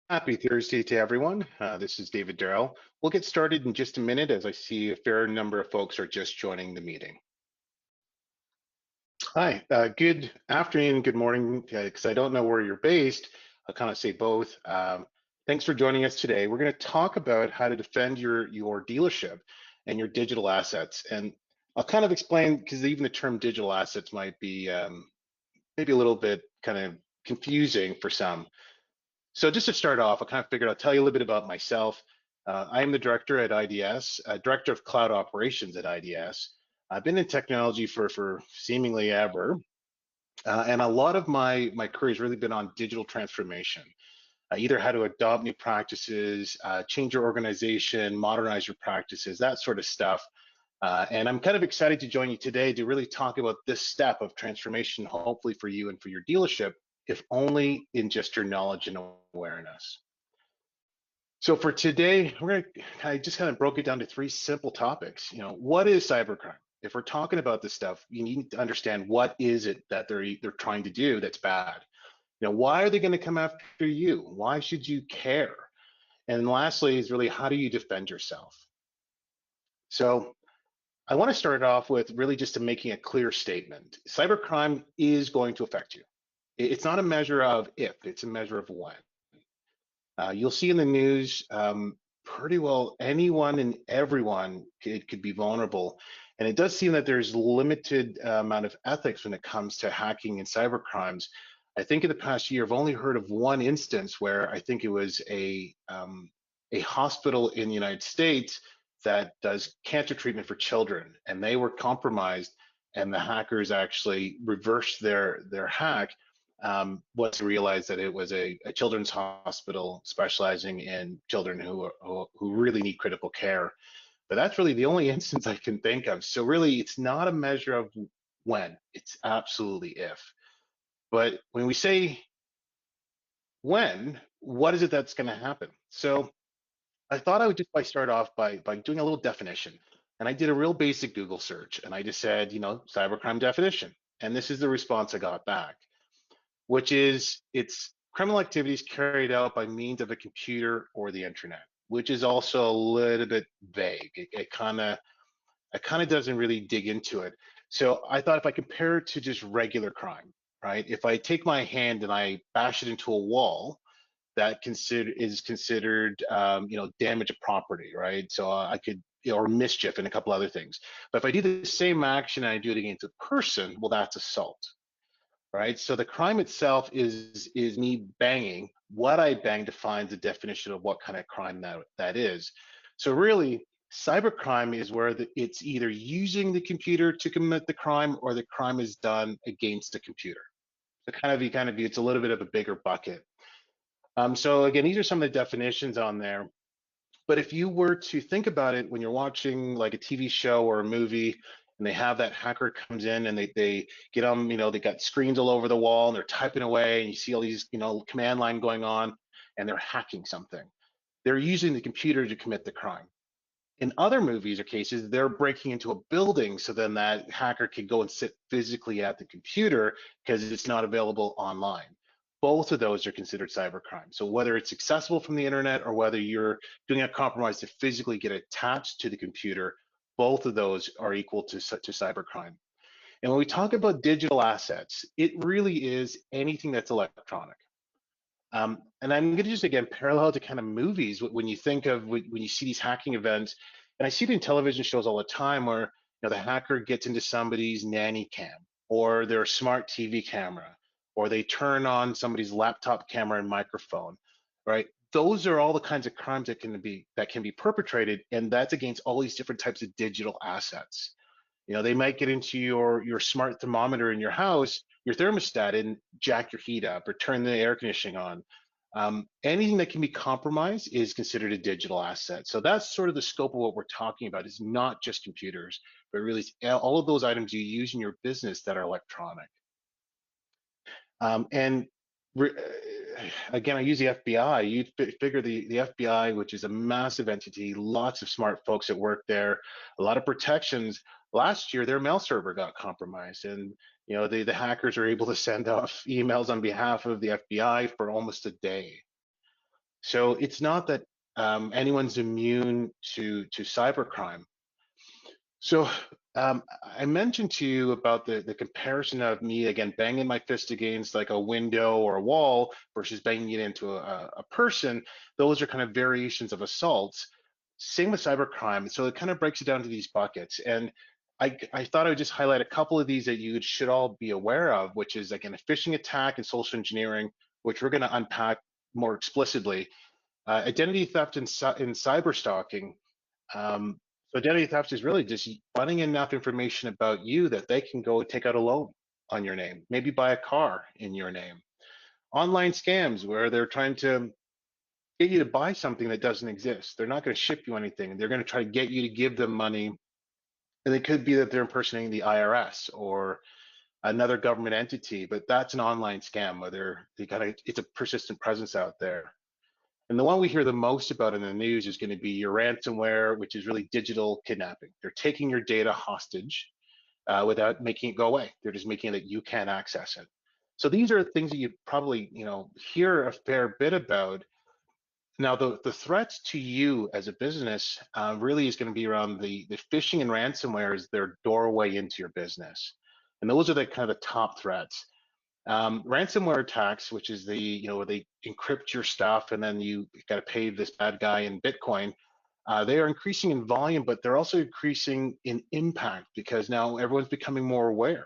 Happy Thursday to everyone. This is David Darrell. We'll get started in just a minute as I see a fair number of folks are just joining the meeting. Hi, good afternoon, good morning, because I don't know where you're based. I'll kind of say both. Thanks for joining us today. We're going to talk about how to defend your dealership and your digital assets. And I'll kind of explain, because even the term digital assets might be maybe a little bit kind of confusing for some. So just to start off, I kind of figured I'll tell you a little bit about myself. I am the director at IDS, director of cloud operations at IDS. I've been in technology for seemingly ever, and a lot of my career has really been on digital transformation. Either how to adopt new practices, change your organization, modernize your practices, that sort of stuff. And I'm kind of excited to join you today to really talk about this step of transformation, hopefully for you and for your dealership, if only in just your knowledge and awareness. So for today, I just kind of broke it down to three simple topics. What is cybercrime? If we're talking about this stuff, you need to understand what is it that they're trying to do that's bad. Why are they going to come after you? Why should you care? And lastly is really, how do you defend yourself? So I want to start off with really just to making a clear statement. Cybercrime is going to affect you. It's not a measure of if, it's a measure of when. You'll see in the news pretty well anyone and everyone could be vulnerable. And it does seem that there's limited amount of ethics when it comes to hacking and cyber crimes. I think in the past year, I've only heard of one instance where I think it was a hospital in the United States that does cancer treatment for children, and they were compromised, and the hackers actually reversed their hack once they realized that it was a children's hospital specializing in children who really need critical care. But that's really the only instance I can think of. So really, it's not a measure of when, it's absolutely if. But when we say when, what is it that's going to happen? So I thought I would just start off by doing a little definition. And I did a real basic Google search, and I just said, cybercrime definition. And this is the response I got back, which is it's criminal activities carried out by means of a computer or the internet, which is also a little bit vague. It kind of doesn't really dig into it. So I thought if I compare it to just regular crime, right? If I take my hand and I bash it into a wall, that is considered damage of property, right? So I could, or mischief and a couple other things. But if I do the same action and I do it against a person, well, that's assault, right? So the crime itself is me banging. What I bang defines the definition of what kind of crime that is. So really, cybercrime is where it's either using the computer to commit the crime or the crime is done against the computer. So it's a little bit of a bigger bucket. So again, these are some of the definitions on there. But if you were to think about it when you're watching like a TV show or a movie, and they have that hacker comes in and they get them, they got screens all over the wall and they're typing away, and you see all these, command line going on, and they're hacking something. They're using the computer to commit the crime. In other movies or cases, they're breaking into a building, so then that hacker can go and sit physically at the computer because it's not available online. Both of those are considered cybercrime. So whether it's accessible from the internet or whether you're doing a compromise to physically get attached to the computer, both of those are equal to cybercrime. And when we talk about digital assets, it really is anything that's electronic. And I'm going to just again parallel to kind of movies when you think of when you see these hacking events, and I see it in television shows all the time where the hacker gets into somebody's nanny cam or their smart TV camera, or they turn on somebody's laptop camera and microphone, right? Those are all the kinds of crimes that can be perpetrated, and that's against all these different types of digital assets. They might get into your smart thermometer in your house, your thermostat, and jack your heat up or turn the air conditioning on. Anything that can be compromised is considered a digital asset. So that's sort of the scope of what we're talking about. It's not just computers, but really all of those items you use in your business that are electronic. And again, I use the FBI. You figure the FBI, which is a massive entity, lots of smart folks that work there, a lot of protections. Last year, their mail server got compromised, and the hackers are able to send off emails on behalf of the FBI for almost a day. So it's not that anyone's immune to cybercrime. So I mentioned to you about the comparison of me again banging my fist against like a window or a wall versus banging it into a person. Those are kind of variations of assaults. Same with cybercrime. So it kind of breaks it down to these buckets. And I thought I would just highlight a couple of these that you should all be aware of, which is again a phishing attack and social engineering, which we're going to unpack more explicitly. Identity theft and cyber stalking. So identity theft is really just running enough information about you that they can go take out a loan on your name, maybe buy a car in your name. Online scams where they're trying to get you to buy something that doesn't exist. They're not going to ship you anything. They're going to try to get you to give them money. And it could be that they're impersonating the IRS or another government entity, but that's an online scam where it's a persistent presence out there. And the one we hear the most about in the news is going to be your ransomware, which is really digital kidnapping. They're taking your data hostage without making it go away. They're just making it that you can't access it. So these are things that you probably hear a fair bit about. Now, the threats to you as a business really is going to be around the phishing and ransomware is their doorway into your business. And those are the kind of the top threats. Ransomware attacks, which is where they encrypt your stuff and then you got to pay this bad guy in Bitcoin. They are increasing in volume, but they're also increasing in impact because now everyone's becoming more aware.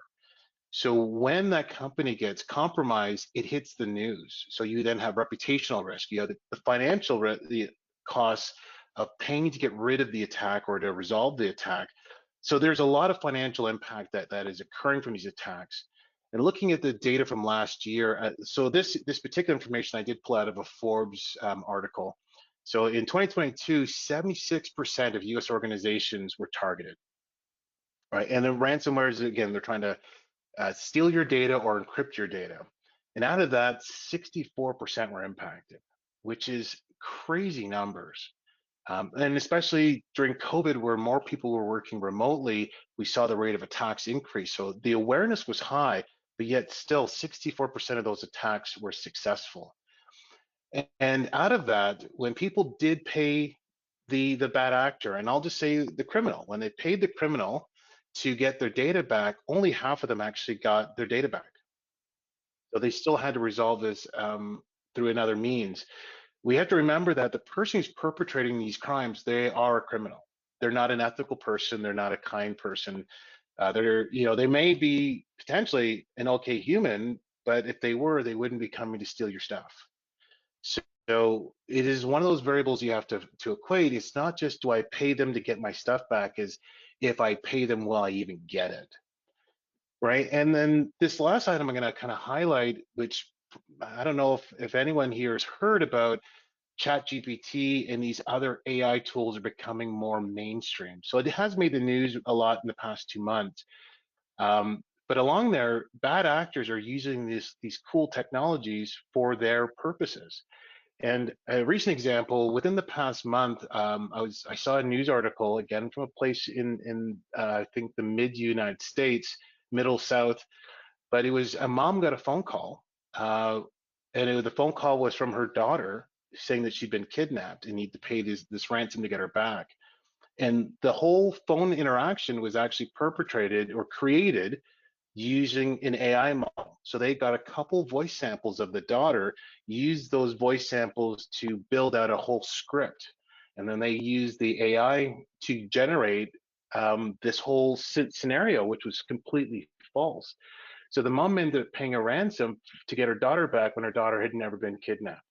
So when that company gets compromised, it hits the news. So you then have reputational risk. You have the financial the costs of paying to get rid of the attack or to resolve the attack. So there's a lot of financial impact that is occurring from these attacks. And looking at the data from last year, so this particular information I did pull out of a Forbes article. So in 2022, 76% of U.S. organizations were targeted, right? And then ransomware is again they're trying to steal your data or encrypt your data. And out of that, 64% were impacted, which is crazy numbers. And especially during COVID, where more people were working remotely, we saw the rate of attacks increase. So the awareness was high, but yet still 64% of those attacks were successful. And out of that, when people did pay the bad actor, and I'll just say the criminal, when they paid the criminal to get their data back, only half of them actually got their data back. So they still had to resolve this through another means. We have to remember that the person who's perpetrating these crimes, they are a criminal. They're not an ethical person. They're not a kind person. They may be potentially an okay human, but if they were, they wouldn't be coming to steal your stuff. So it is one of those variables you have to equate. It's not just do I pay them to get my stuff back, is if I pay them, will I even get it? Right. And then this last item I'm going to kind of highlight, which I don't know if anyone here has heard about ChatGPT and these other AI tools are becoming more mainstream. So it has made the news a lot in the past 2 months. But along there, bad actors are using these cool technologies for their purposes. And a recent example, within the past month, I saw a news article again from a place in I think the mid United States, middle South, but it was a mom got a phone call, the phone call was from her daughter saying that she'd been kidnapped and need to pay this ransom to get her back. And the whole phone interaction was actually perpetrated or created using an AI model. So they got a couple voice samples of the daughter, used those voice samples to build out a whole script. And then they used the AI to generate this whole scenario, which was completely false. So the mom ended up paying a ransom to get her daughter back when her daughter had never been kidnapped.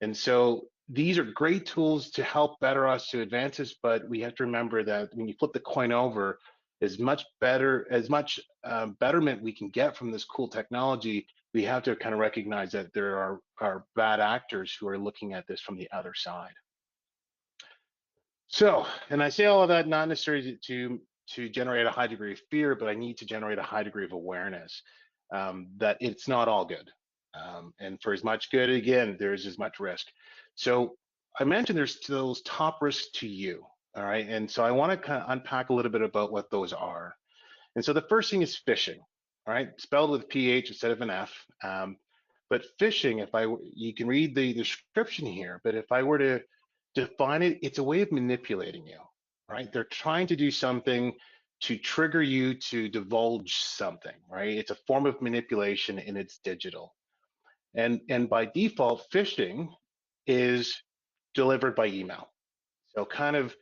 And so these are great tools to help better us to advance us, but we have to remember that when you flip the coin over, as much betterment we can get from this cool technology, we have to kind of recognize that there are bad actors who are looking at this from the other side. So, and I say all of that not necessarily to generate a high degree of fear, but I need to generate a high degree of awareness that it's not all good. And for as much good, again, there's as much risk. So I mentioned there's those top risks to you, all right? And so I want to kind of unpack a little bit about what those are. And so the first thing is phishing, all right? Spelled with PH instead of an F. But phishing, you can read the description here, but if I were to define it, it's a way of manipulating you, right? They're trying to do something to trigger you to divulge something, right? It's a form of manipulation and it's digital. And by default, phishing is delivered by email. So kind of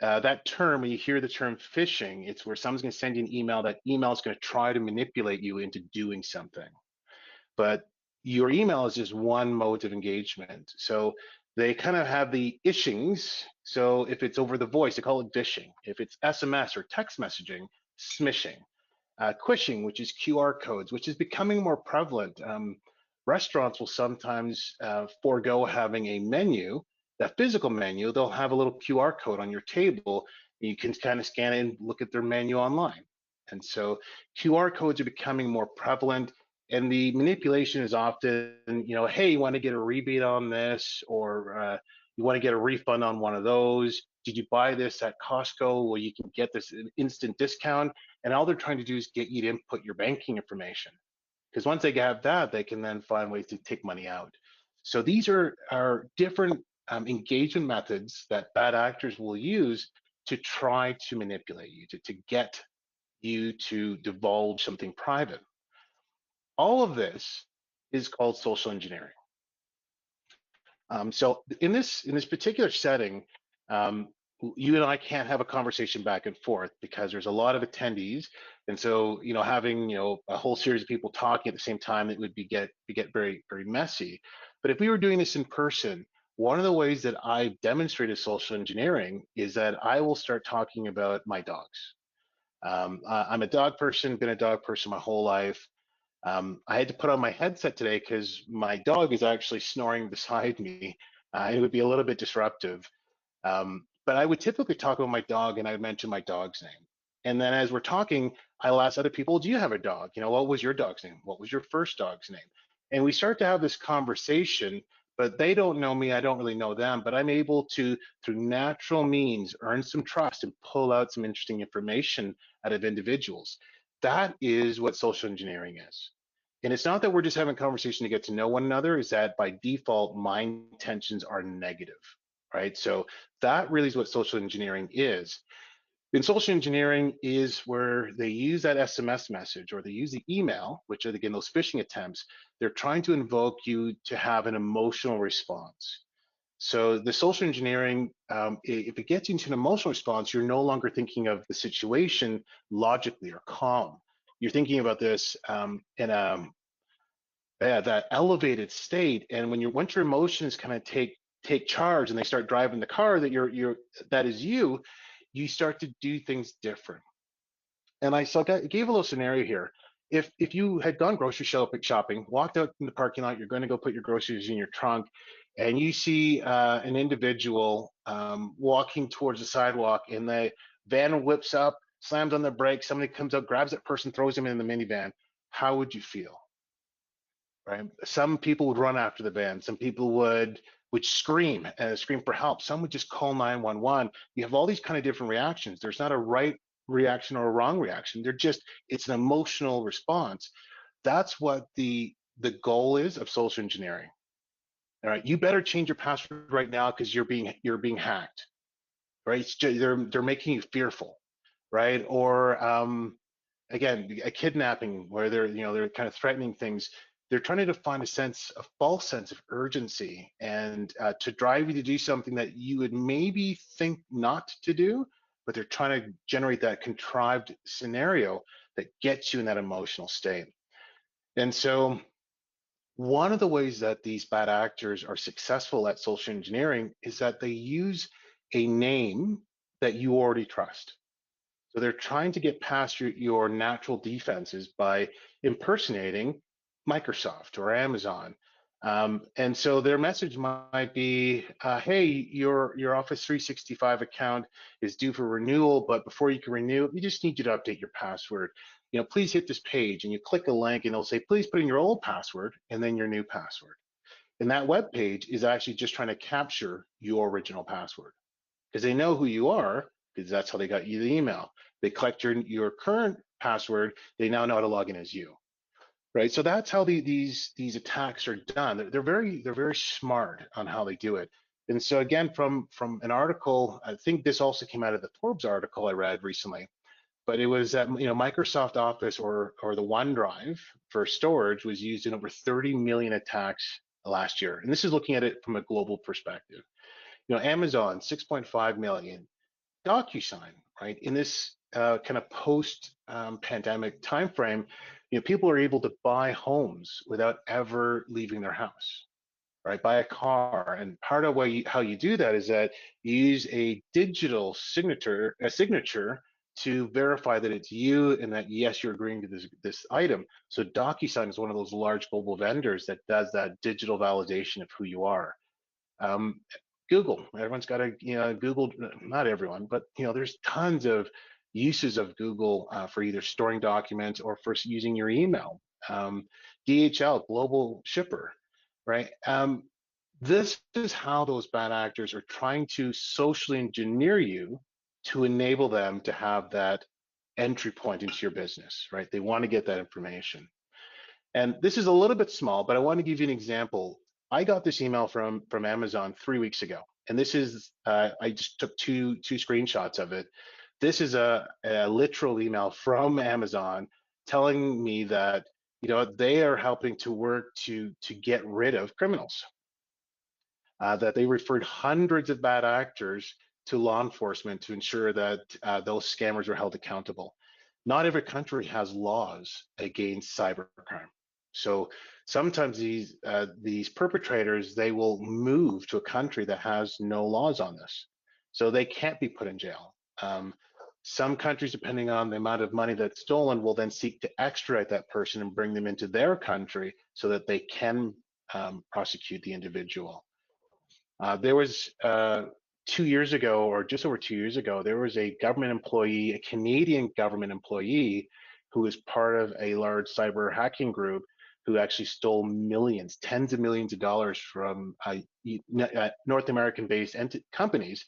that term, when you hear the term phishing, it's where someone's going to send you an email. That email is going to try to manipulate you into doing something. But your email is just one mode of engagement. So they kind of have the ishings. So if it's over the voice, they call it dishing. If it's SMS or text messaging, smishing. Quishing, which is QR codes, which is becoming more prevalent. Restaurants will sometimes forego having a menu, that physical menu. They'll have a little QR code on your table. You can kind of scan it and look at their menu online. And so QR codes are becoming more prevalent. And the manipulation is often, hey, you want to get a rebate on this, or you want to get a refund on one of those. Did you buy this at Costco? Well, you can get this instant discount. And all they're trying to do is get you to input your banking information. Because once they have that, they can then find ways to take money out. So these are different engagement methods that bad actors will use to try to manipulate you, to get you to divulge something private. All of this is called social engineering. So in this particular setting, um, you and I can't have a conversation back and forth because there's a lot of attendees, and so having a whole series of people talking at the same time, it would get very very messy. But if we were doing this in person, one of the ways that I've demonstrated social engineering is that I will start talking about my dogs. I'm a dog person, been a dog person my whole life. I had to put on my headset today because my dog is actually snoring beside me. It would be a little bit disruptive. But I would typically talk about my dog and I would mention my dog's name. And then as we're talking, I'll ask other people, do you have a dog? What was your dog's name? What was your first dog's name? And we start to have this conversation, but they don't know me. I don't really know them, but I'm able to, through natural means, earn some trust and pull out some interesting information out of individuals. That is what social engineering is. And it's not that we're just having a conversation to get to know one another, is that by default, my intentions are negative, right? So that really is what social engineering is. And social engineering is where they use that SMS message or they use the email, which are again those phishing attempts. They're trying to invoke you to have an emotional response. So the social engineering, if it gets into an emotional response, you're no longer thinking of the situation logically or calm. You're thinking about this in a that elevated state. And when once your emotions kind of take charge and they start driving the car that is you, you start to do things different. And I gave a little scenario here. If you had gone grocery shopping, walked out in the parking lot, you're going to go put your groceries in your trunk, and you see an individual walking towards the sidewalk, and the van whips up, slams on the brakes, somebody comes up, grabs that person, throws him in the minivan, how would you feel? Right? Some people would run after the van. Some people would scream and scream for help. Some would just call 911. You have all these kind of different reactions. There's not a right reaction or a wrong reaction. It's an emotional response. That's what the goal is of social engineering. All right, you better change your password right now because you're being hacked. Right? They're making you fearful, right? Or again, a kidnapping where they're kind of threatening things. They're trying to find a false sense of urgency, and to drive you to do something that you would maybe think not to do, but they're trying to generate that contrived scenario that gets you in that emotional state. And so one of the ways that these bad actors are successful at social engineering is that they use a name that you already trust. So they're trying to get past your natural defenses by impersonating Microsoft or Amazon. And so their message might be, hey, your Office 365 account is due for renewal, but before you can renew, we just need you to update your password. Please hit this page, and you click a link and it'll say, please put in your old password and then your new password. And that web page is actually just trying to capture your original password because they know who you are, because that's how they got you the email. They collect your current password. They now know how to log in as you, right? So that's how these attacks are done. They're very smart on how they do it. And so again, from an article, I think this also came out of the Forbes article I read recently, but it was that Microsoft Office or the OneDrive for storage was used in over 30 million attacks last year. And this is looking at it from a global perspective. Amazon 6.5 million, DocuSign, right? In this kind of post-pandemic timeframe, people are able to buy homes without ever leaving their house, right? Buy a car, and part of how you do that is that you use a digital signature to verify that it's you and that yes, you're agreeing to this item. So DocuSign is one of those large global vendors that does that digital validation of who you are. Um, Google, everyone's got a Google, not everyone, but there's tons of uses of Google for either storing documents or for using your email. DHL, global shipper, right? This is how those bad actors are trying to socially engineer you to enable them to have that entry point into your business, right? They want to get that information. And this is a little bit small, but I want to give you an example. I got this email from Amazon 3 weeks ago, and this is I just took two screenshots of it. This is a literal email from Amazon telling me that they are helping to work to get rid of criminals. That they referred hundreds of bad actors to law enforcement to ensure that those scammers are held accountable. Not every country has laws against cybercrime. So sometimes these perpetrators, they will move to a country that has no laws on this. So they can't be put in jail. Some countries, depending on the amount of money that's stolen, will then seek to extradite that person and bring them into their country so that they can prosecute the individual. There was 2 years ago, or just over 2 years ago, there was a government employee, a Canadian government employee, who was part of a large cyber hacking group who actually stole millions, tens of millions of dollars from North American-based companies,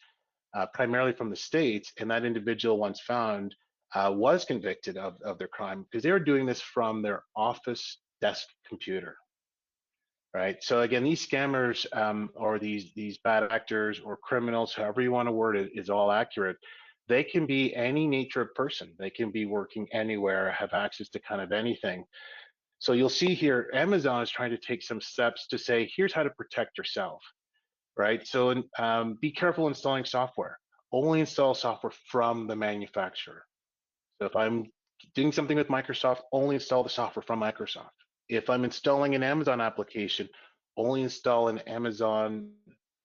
primarily from the States. And that individual, once found, was convicted of their crime because they were doing this from their office desk computer. Right. So again, these scammers or these bad actors or criminals, however you want to word it, is all accurate. They can be any nature of person. They can be working anywhere, have access to kind of anything. So you'll see here, Amazon is trying to take some steps to say, here's how to protect yourself. Right. So be careful installing software. Only install software from the manufacturer. So if I'm doing something with Microsoft, only install the software from Microsoft. If I'm installing an Amazon application, only install an Amazon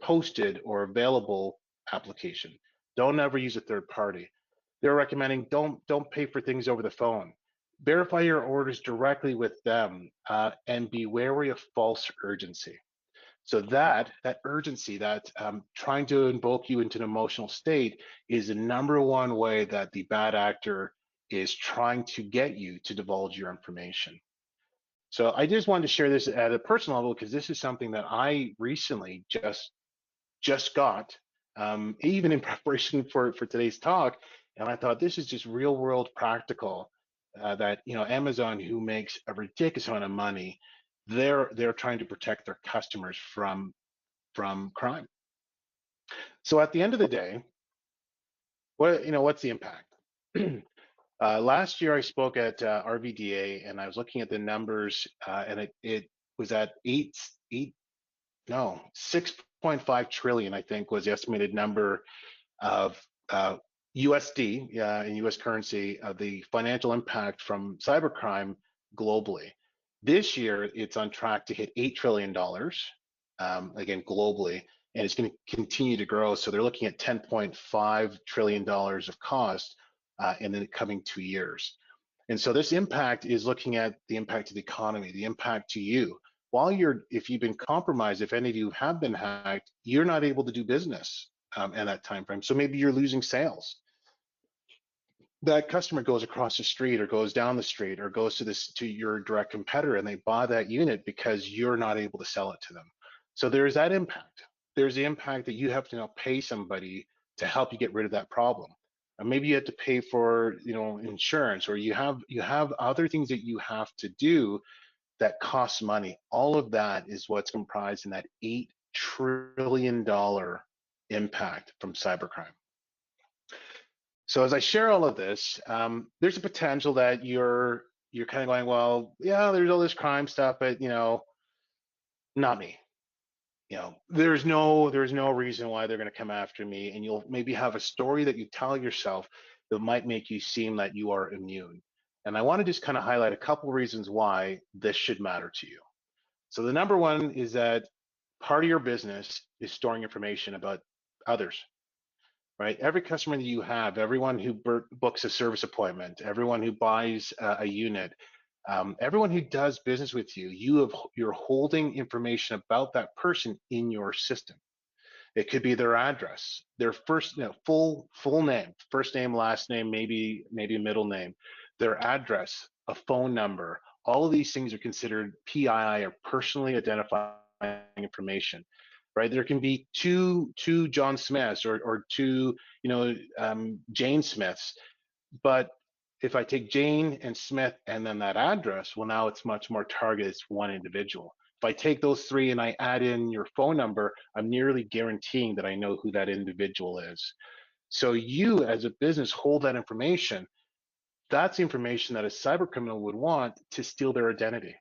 posted or available application. Don't ever use a third party. They're recommending don't pay for things over the phone. Verify your orders directly with them and be wary of false urgency. So that urgency, that trying to invoke you into an emotional state, is the number one way that the bad actor is trying to get you to divulge your information. So I just wanted to share this at a personal level because this is something that I recently just got, even in preparation for today's talk. And I thought this is just real world practical. That Amazon, who makes a ridiculous amount of money, they're trying to protect their customers from crime. So at the end of the day, what's the impact? Last year I spoke at RVDA and I was looking at the numbers and it was at 6.5 trillion, I think, was the estimated number of USD in US currency of the financial impact from cybercrime globally. This year, it's on track to hit $8 trillion, again, globally, and it's going to continue to grow. So they're looking at $10.5 trillion of cost in the coming 2 years. And so this impact is looking at the impact to the economy, the impact to you. If you've been compromised, if any of you have been hacked, you're not able to do business in that time frame. So maybe you're losing sales. That customer goes across the street or goes down the street or goes to your direct competitor and they buy that unit because you're not able to sell it to them. So there's that impact. There's the impact that you have to now pay somebody to help you get rid of that problem. And maybe you have to pay for insurance, or you have other things that you have to do that costs money. All of that is what's comprised in that $8 trillion impact from cybercrime. So as I share all of this, there's a potential that you're kind of going, well, yeah, there's all this crime stuff, but not me. There's no reason why they're going to come after me, and you'll maybe have a story that you tell yourself that might make you seem that you are immune. And I want to just kind of highlight a couple reasons why this should matter to you. So the number one is that part of your business is storing information about others, right? Every customer that you have, everyone who books a service appointment, everyone who buys a unit, everyone who does business with you, you're holding information about that person in your system. It could be their address, their first, full name, first name, last name, maybe a middle name, their address, a phone number. All of these things are considered PII, or personally identifying information, right? There can be two John Smiths, or two Jane Smiths, but if I take Jane and Smith and then that address, well, now it's much more targeted. It's one individual. If I take those three and I add in your phone number, I'm nearly guaranteeing that I know who that individual is. So you as a business hold that information. That's information that a cyber criminal would want to steal their identity.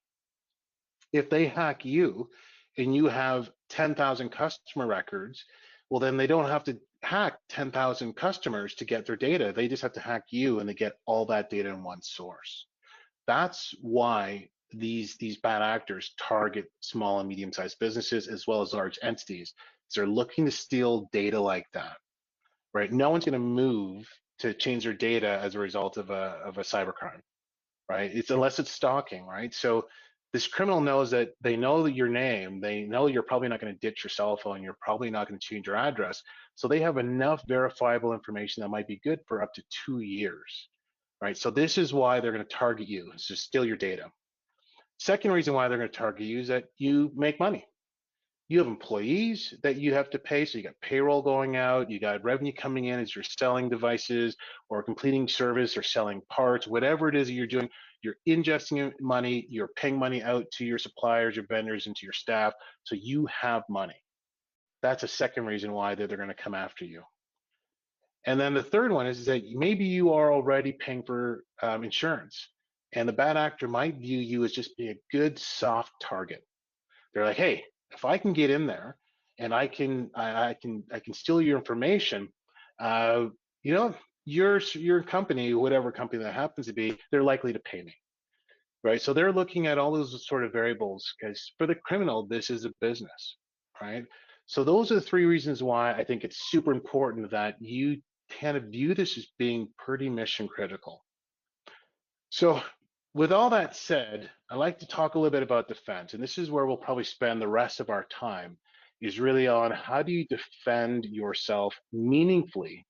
If they hack you and you have 10,000 customer records, well, then they don't have to hack 10,000 customers to get their data. They just have to hack you, and they get all that data in one source. That's why these bad actors target small and medium-sized businesses as well as large entities. They're looking to steal data like that, right? No one's going to move to change their data as a result of a cybercrime, right? It's unless it's stalking, right? So this criminal knows that they know your name, they know you're probably not going to ditch your cell phone, you're probably not going to change your address. So they have enough verifiable information that might be good for up to 2 years, right? So this is why they're going to target you, is to steal your data. Second reason why they're going to target you is that you make money. You have employees that you have to pay, so you got payroll going out, you got revenue coming in as you're selling devices or completing service or selling parts, whatever it is that you're doing. You're ingesting money, you're paying money out to your suppliers, your vendors, and to your staff, so you have money. That's a second reason why they're going to come after you. And then the third one is that maybe you are already paying for insurance, and the bad actor might view you as just being a good soft target. They're like, hey, if I can get in there and I can steal your information, uh, you know, your company, whatever company that happens to be, they're likely to pay me, right? So they're looking at all those sort of variables, because for the criminal, this is a business, right? So those are the three reasons why I think it's super important that you kind of view this as being pretty mission critical. So with all that said, I'd like to talk a little bit about defense, and this is where we'll probably spend the rest of our time, is really on how do you defend yourself meaningfully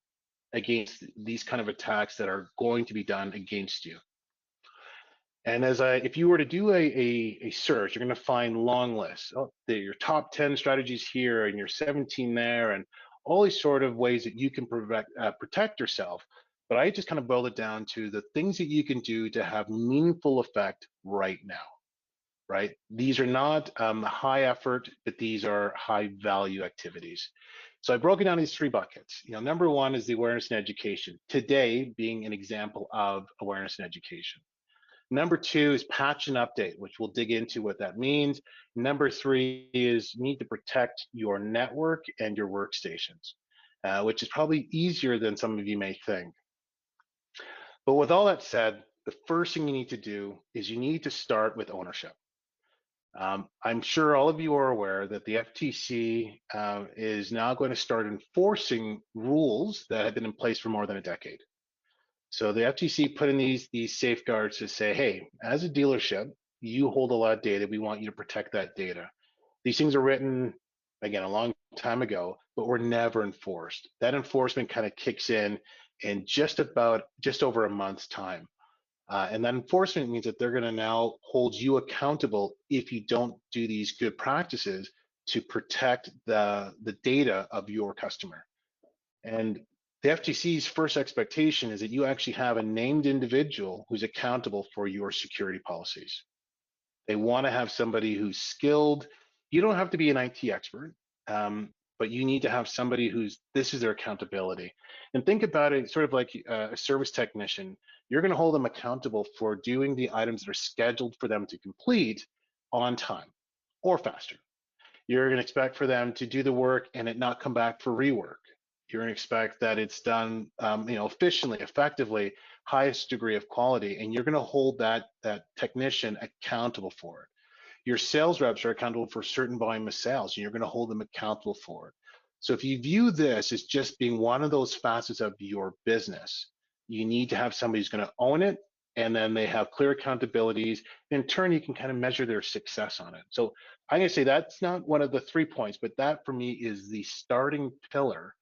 against these kind of attacks that are going to be done against you. And if you were to do a search, you're going to find long lists. Oh, your top 10 strategies here and your 17 there, and all these sort of ways that you can protect yourself. But I just kind of boiled it down to the things that you can do to have meaningful effect right now, right? These are not high effort, but these are high value activities. So I broke it down these three buckets. Number one is the awareness and education. Today being an example of awareness and education. Number two is patch and update, which we'll dig into what that means. Number three is you need to protect your network and your workstations, which is probably easier than some of you may think. But with all that said, the first thing you need to do is you need to start with ownership. I'm sure all of you are aware that the FTC is now going to start enforcing rules that have been in place for more than a decade. So the FTC put in these safeguards to say, hey, as a dealership, you hold a lot of data. We want you to protect that data. These things are written, again, a long time ago, but were never enforced. That enforcement kind of kicks in just over a month's time. And that enforcement means that they're going to now hold you accountable if you don't do these good practices to protect the data of your customer. And the FTC's first expectation is that you actually have a named individual who's accountable for your security policies. They want to have somebody who's skilled. You don't have to be an IT expert, but you need to have somebody this is their accountability. And think about it sort of like a service technician. You're going to hold them accountable for doing the items that are scheduled for them to complete on time or faster. You're going to expect for them to do the work and it not come back for rework. You're going to expect that it's done, efficiently, effectively, highest degree of quality, and you're going to hold that technician accountable for it. Your sales reps are accountable for certain volume of sales, and you're going to hold them accountable for it. So if you view this as just being one of those facets of your business, you need to have somebody who's going to own it, and then they have clear accountabilities. In turn, you can kind of measure their success on it. So I'm going to say that's not one of the 3 points, but that for me is the starting pillar.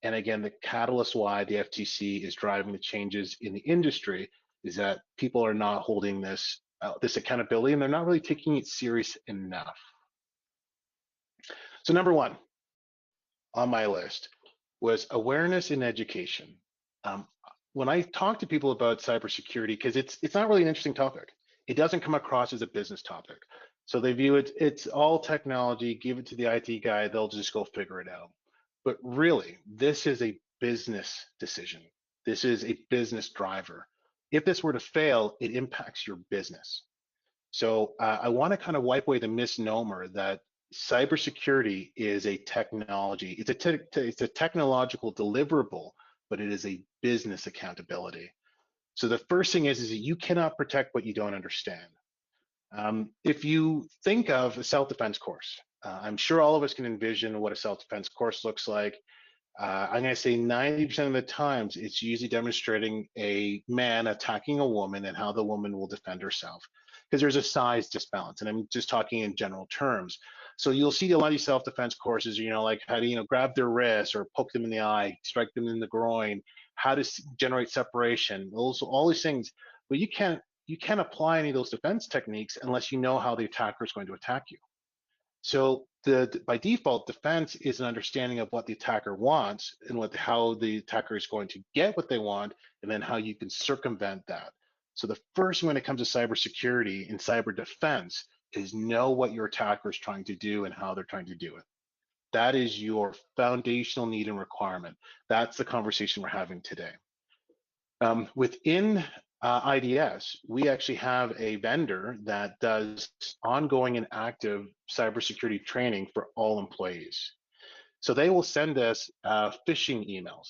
And again, the catalyst why the FTC is driving the changes in the industry is that people are not holding this accountability, and they're not really taking it serious enough. So number one on my list was awareness in education. Um, when I talk to people about cybersecurity, because it's not really an interesting topic, it doesn't come across as a business topic. So they view it's all technology, give it to the IT guy, they'll just go figure it out. But really, this is a business decision. This is a business driver. If this were to fail, it impacts your business. So I want to kind of wipe away the misnomer that cybersecurity is a technology. It's a technological deliverable, but it is a business accountability. So the first thing is that you cannot protect what you don't understand. If you think of a self-defense course, I'm sure all of us can envision what a self-defense course looks like. I'm going to say 90% of the times it's usually demonstrating a man attacking a woman and how the woman will defend herself because there's a size disbalance. And I'm just talking in general terms. So you'll see a lot of these self-defense courses, like how to, grab their wrists or poke them in the eye, strike them in the groin, how to generate separation, all these things. But you can't apply any of those defense techniques unless you know how the attacker is going to attack you. So by default, defense is an understanding of what the attacker wants and how the attacker is going to get what they want, and then how you can circumvent that. So the first when it comes to cybersecurity and cyber defense is know what your attacker is trying to do and how they're trying to do it. That is your foundational need and requirement. That's the conversation we're having today. Within IDS, we actually have a vendor that does ongoing and active cybersecurity training for all employees. So they will send us phishing emails.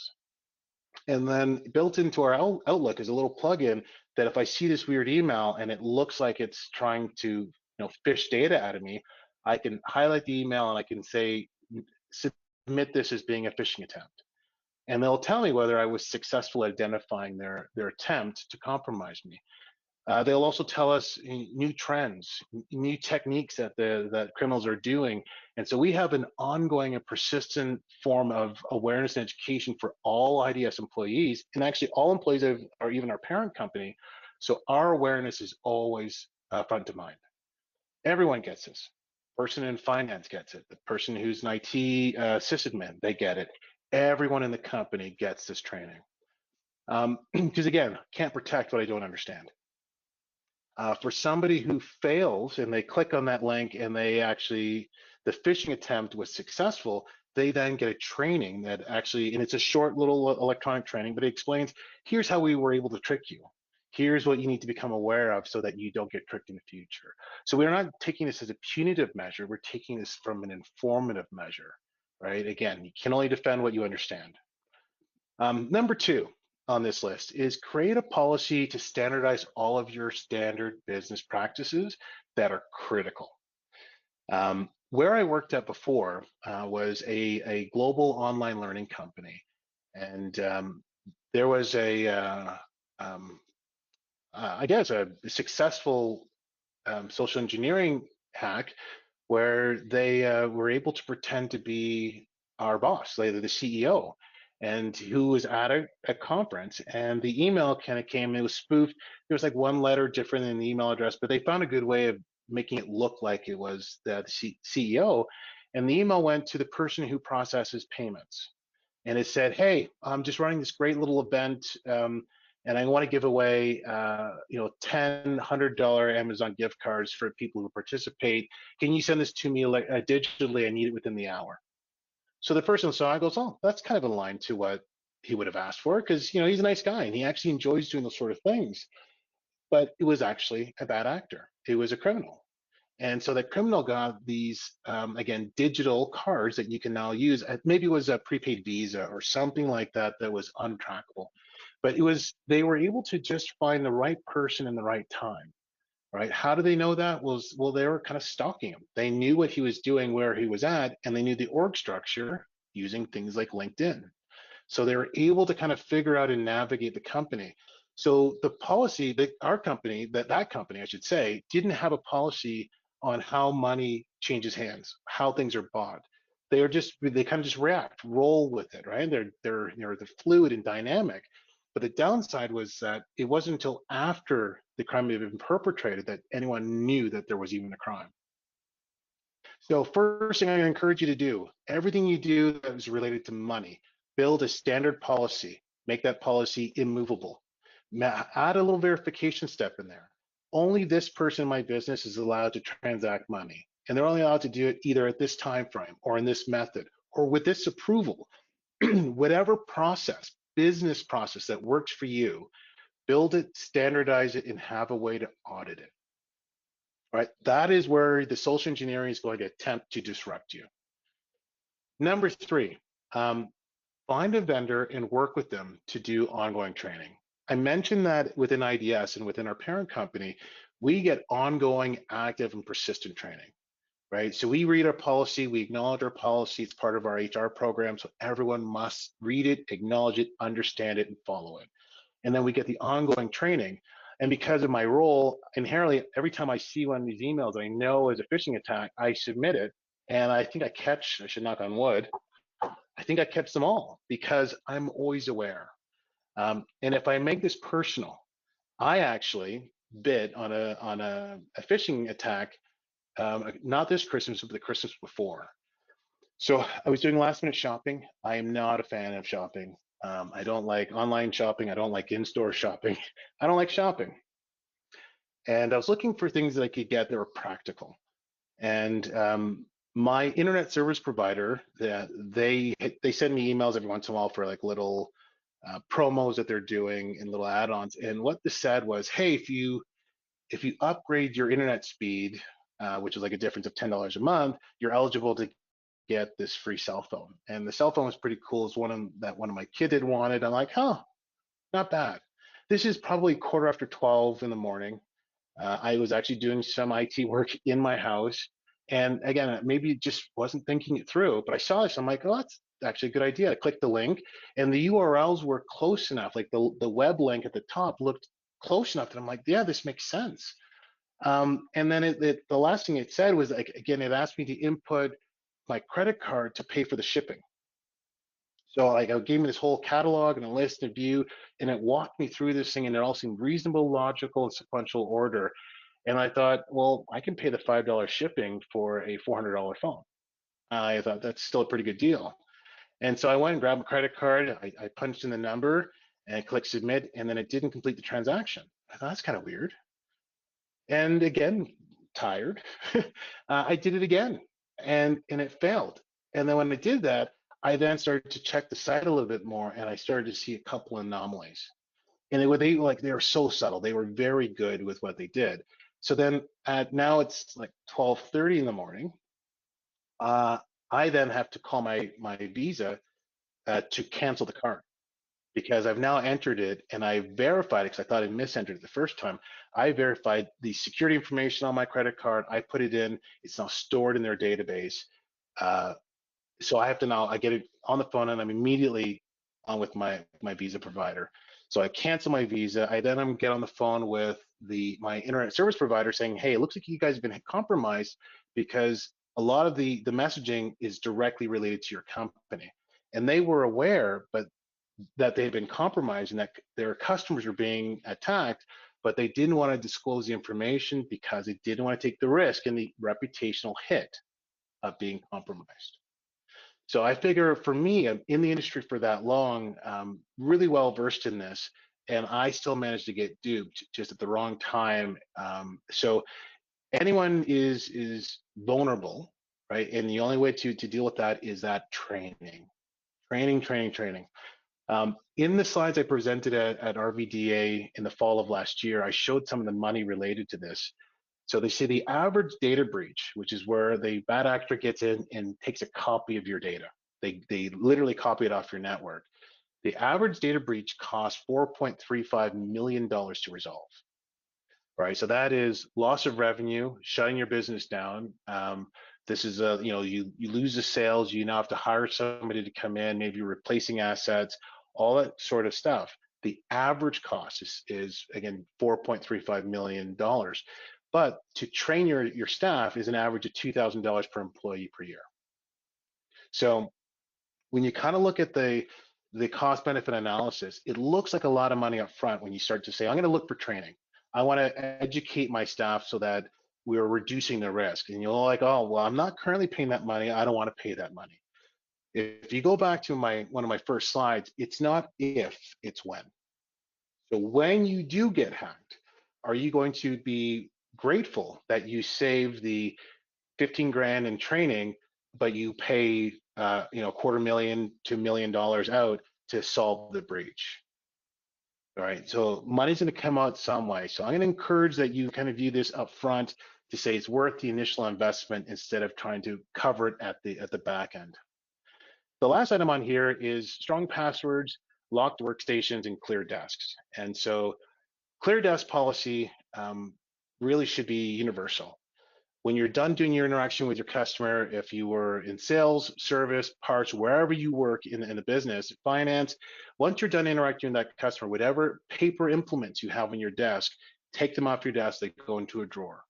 And then built into our Outlook is a little plugin that if I see this weird email and it looks like it's trying to phish data out of me, I can highlight the email and I can say, submit this as being a phishing attempt. And they'll tell me whether I was successful at identifying their attempt to compromise me. They'll also tell us new trends, new techniques that criminals are doing. And so we have an ongoing and persistent form of awareness and education for all IDS employees, and actually all employees or even our parent company. So our awareness is always front of mind. Everyone gets this. Person in finance gets it. The person who's an IT sysadmin, they get it. Everyone in the company gets this training. Because again, can't protect what I don't understand. For somebody who fails and they click on that link and the phishing attempt was successful, they then get a training that actually, and it's a short little electronic training, but it explains, here's how we were able to trick you. Here's what you need to become aware of so that you don't get tricked in the future. So we're not taking this as a punitive measure, we're taking this from an informative measure, right? Again, you can only defend what you understand. Number 2 on this list is create a policy to standardize all of your standard business practices that are critical. Where I worked at before was a global online learning company. And there was I guess, a successful social engineering hack where they were able to pretend to be our boss, later the CEO, and who was at a conference. And the email kind of came, it was spoofed. There was like one letter different in the email address, but they found a good way of making it look like it was the CEO. And the email went to the person who processes payments. And it said, hey, I'm just running this great little event. and I want to give away, $100 Amazon gift cards for people who participate. Can you send this to me digitally? I need it within the hour. So the person saw it goes, oh, that's kind of in line to what he would have asked for, because he's a nice guy and he actually enjoys doing those sort of things. But it was actually a bad actor. It was a criminal. And so that criminal got these, again, digital cards that you can now use. Maybe it was a prepaid Visa or something like that that was untrackable. But they were able to just find the right person in the right time, right? How do they know that? Well, they were kind of stalking him. They knew what he was doing, where he was at, and they knew the org structure using things like LinkedIn. So they were able to kind of figure out and navigate the company. So the policy that our company, that company, I should say, didn't have a policy on how money changes hands, how things are bought. They kind of just react, roll with it, right? They're fluid and dynamic. But the downside was that it wasn't until after the crime had been perpetrated that anyone knew that there was even a crime. So first thing I'm going to encourage you to do, everything you do that is related to money, build a standard policy, make that policy immovable. Add a little verification step in there. Only this person in my business is allowed to transact money, and they're only allowed to do it either at this time frame or in this method or with this approval. Whatever process, business process that works for you, build it, standardize it, and have a way to audit it. Right? That is where the social engineering is going to attempt to disrupt you. Number three, find a vendor and work with them to do ongoing training. I mentioned that within IDS and within our parent company, we get ongoing, active, and persistent training, right? So we read our policy, we acknowledge our policy. It's part of our HR program. So everyone must read it, acknowledge it, understand it, and follow it. And then we get the ongoing training. And because of my role, inherently, every time I see one of these emails I know is a phishing attack, I submit it. And I think I should knock on wood, I think I catch them all because I'm always aware. And if I make this personal, I actually bid on a phishing attack, not this Christmas, but the Christmas before. So I was doing last minute shopping. I am not a fan of shopping. I don't like online shopping. I don't like in-store shopping. I don't like shopping. And I was looking for things that I could get that were practical. And my internet service provider, they send me emails every once in a while for like little promos that they're doing and little add-ons. And what this said was, hey, if you upgrade your internet speed, which is like a difference of $10 a month, you're eligible to get this free cell phone. And the cell phone was pretty cool. It's one of my kids had wanted. I'm like, huh, not bad. This is probably quarter after 12 in the morning. I was actually doing some IT work in my house. And again, maybe just wasn't thinking it through, but I saw this. I'm like, oh, that's actually a good idea. I clicked the link and the URLs were close enough. Like the web link at the top looked close enough that I'm like, yeah, this makes sense. And then the last thing it said was, like, again, it asked me to input my credit card to pay for the shipping. So like it gave me this whole catalog and a list of view, and it walked me through this thing, and it all seemed reasonable, logical, and sequential order. And I thought, well, I can pay the $5 shipping for a $400 phone. I thought that's still a pretty good deal. And so I went and grabbed a credit card. I punched in the number and I clicked submit, and then it didn't complete the transaction. I thought that's kind of weird. And again, tired, I did it again, and it failed. And then when I did that, I then started to check the site a little bit more, and I started to see a couple of anomalies. And they were so subtle. They were very good with what they did. So then now it's like 12:30 in the morning. I then have to call my Visa to cancel the card because I've now entered it and I verified it because I thought I misentered it the first time. I verified the security information on my credit card. I put it in. It's now stored in their database. Uh, so I get it on the phone and I'm immediately on with my Visa provider. So I cancel my Visa. I then get on the phone with my internet service provider saying, hey, it looks like you guys have been compromised because a lot of the messaging is directly related to your company. And they were aware, but that they've been compromised and that their customers are being attacked, but they didn't want to disclose the information because they didn't want to take the risk and the reputational hit of being compromised. So I figure for me, I'm in the industry for that long, really well versed in this, and I still managed to get duped just at the wrong time. So anyone is vulnerable, right? And the only way to deal with that is that training. In the slides I presented at RVDA in the fall of last year, I showed some of the money related to this. So they say the average data breach, which is where the bad actor gets in and takes a copy of your data. They literally copy it off your network. The average data breach costs $4.35 million to resolve. Right, so that is loss of revenue, shutting your business down. This is you lose the sales, you now have to hire somebody to come in, maybe replacing assets, all that sort of stuff. The average cost is again $4.35 million, but to train your staff is an average of $2,000 per employee per year. So when you kind of look at the cost benefit analysis, it looks like a lot of money up front when you start to say, I'm going to look for training. I want to educate my staff so that we're reducing the risk. And you're like, oh, well, I'm not currently paying that money. I don't want to pay that money. If you go back to one of my first slides, it's not if, it's when. So when you do get hacked, are you going to be grateful that you saved the 15 grand in training, but you pay $250,000 to $1 million out to solve the breach? All right, so money's going to come out some way. So I'm going to encourage that you kind of view this up front to say it's worth the initial investment instead of trying to cover it at the back end. The last item on here is strong passwords, locked workstations, and clear desks. And so clear desk policy really should be universal. When you're done doing your interaction with your customer, if you were in sales, service, parts, wherever you work in the business, finance, once you're done interacting with that customer, whatever paper implements you have on your desk, take them off your desk, they go into a drawer.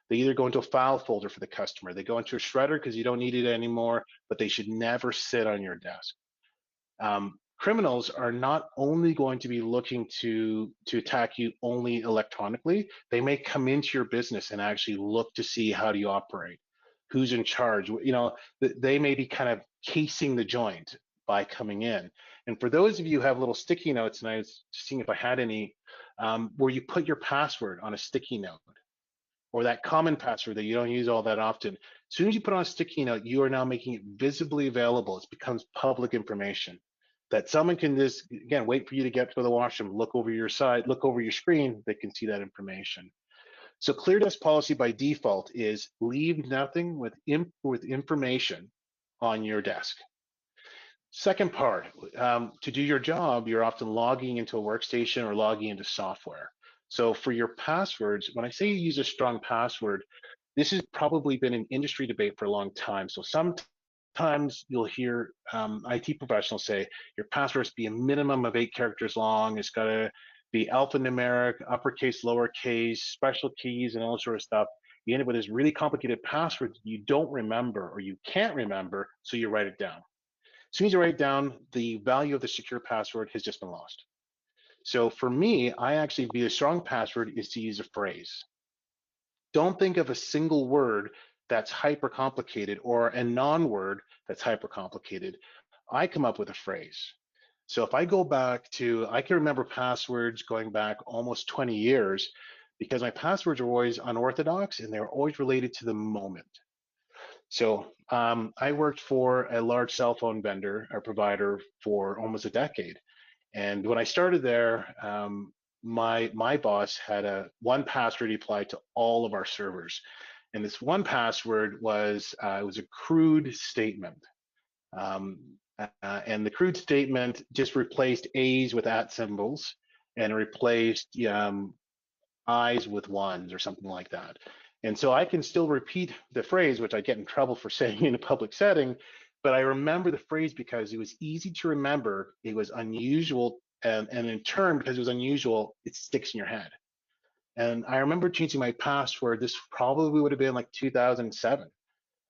They either go into a file folder for the customer, they go into a shredder because you don't need it anymore, but they should never sit on your desk. Criminals are not only going to be looking to attack you only electronically, they may come into your business and actually look to see how do you operate, who's in charge. They may be kind of casing the joint by coming in. And for those of you who have little sticky notes, and I was seeing if I had any, where you put your password on a sticky note, or that common password that you don't use all that often. As soon as you put on a sticky note, you are now making it visibly available. It becomes public information that someone can just, again, wait for you to get to the washroom, look over your side, look over your screen, they can see that information. So clear desk policy by default is leave nothing with information on your desk. Second part, to do your job, you're often logging into a workstation or logging into software. So for your passwords, when I say you use a strong password, this has probably been an industry debate for a long time. So sometimes you'll hear IT professionals say your password must be a minimum of 8 characters long. It's got to be alphanumeric, uppercase, lowercase, special keys, and all that sort of stuff. You end up with this really complicated password you don't remember or you can't remember, so you write it down. As soon as you write it down, the value of the secure password has just been lost. So for me, I actually view a strong password is to use a phrase. Don't think of a single word that's hyper complicated or a non-word that's hyper complicated. I come up with a phrase. So if I go back to, I can remember passwords going back almost 20 years because my passwords are always unorthodox and they're always related to the moment. So I worked for a large cell phone vendor or provider for almost a decade. And when I started there, my boss had one password he applied to all of our servers. And this one password was, it was a crude statement. And the crude statement just replaced A's with at symbols and replaced I's with ones or something like that. And so I can still repeat the phrase, which I get in trouble for saying in a public setting, but I remember the phrase because it was easy to remember. It was unusual, and in turn, because it was unusual, it sticks in your head. And I remember changing my password. This probably would have been like 2007.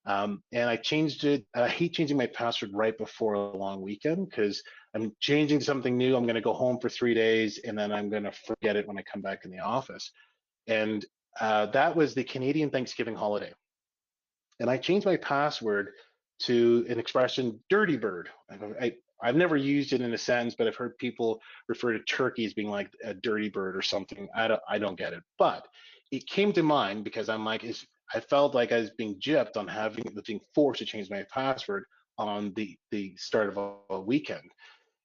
And I changed it. I hate changing my password right before a long weekend because I'm changing something new. I'm going to go home for 3 days and then I'm going to forget it when I come back in the office. And that was the Canadian Thanksgiving holiday. And I changed my password to an expression, dirty bird. I've never used it in a sense, but I've heard people refer to turkey as being like a dirty bird or something. I don't get it, but it came to mind because I'm like, I felt like I was being gypped on being forced to change my password on the start of a weekend.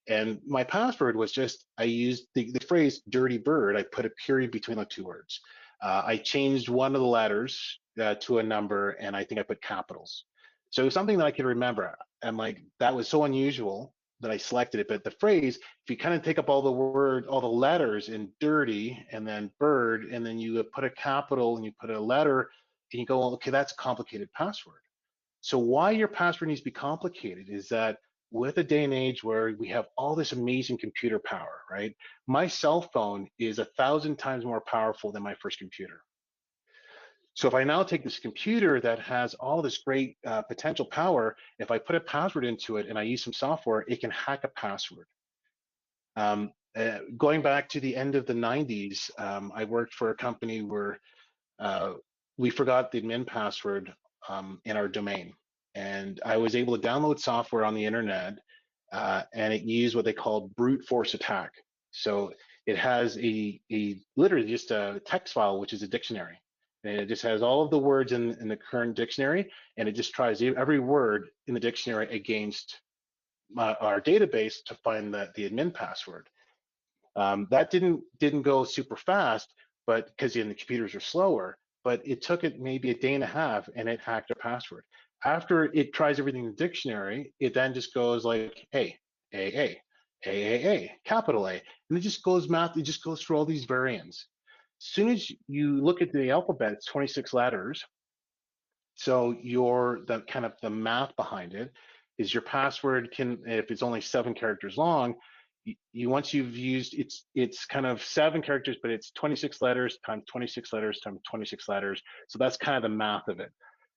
And my password was just, I used the phrase dirty bird. I put a period between the two words. I changed one of the letters to a number, and I think I put capitals. So something that I could remember. I'm like, that was so unusual that I selected it. But the phrase, if you kind of take up all the letters in dirty and then bird, and then you put a capital and you put a letter, and you go, well, okay, that's a complicated password. So why your password needs to be complicated is that with a day and age where we have all this amazing computer power, right? My cell phone is 1,000 times more powerful than my first computer. So if I now take this computer that has all this great potential power, if I put a password into it and I use some software, it can hack a password. Going back to the end of the 90s, I worked for a company where uh, we forgot the admin password in our domain. And I was able to download software on the internet, and it used what they call brute force attack. So it has literally just a text file, which is a dictionary. And it just has all of the words in the current dictionary, and it just tries every word in the dictionary against our database to find the admin password. That didn't go super fast, but because the computers are slower. But it took it maybe a day and a half, and it hacked our password. After it tries everything in the dictionary, it then just goes like A, capital A, and it just goes math. It just goes through all these variants. As soon as you look at the alphabet, it's 26 letters. So the kind of the math behind it is your password can, if it's only 7 characters long, once you've used it's kind of 7 characters, but it's 26 letters times 26 letters times 26 letters. So that's kind of the math of it.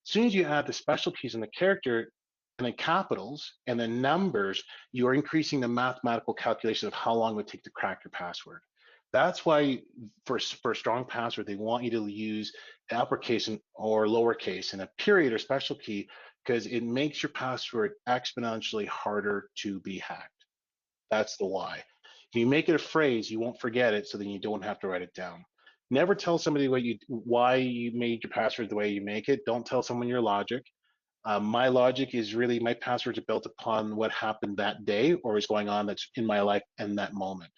As soon as you add the special keys in the character and then capitals and then numbers, you are increasing the mathematical calculation of how long it would take to crack your password. That's why for a strong password, they want you to use uppercase or lowercase and a period or special key because it makes your password exponentially harder to be hacked. That's the why. If you make it a phrase, you won't forget it, so then you don't have to write it down. Never tell somebody why you made your password the way you make it. Don't tell someone your logic. My logic is really my passwords are built upon what happened that day or is going on that's in my life in that moment.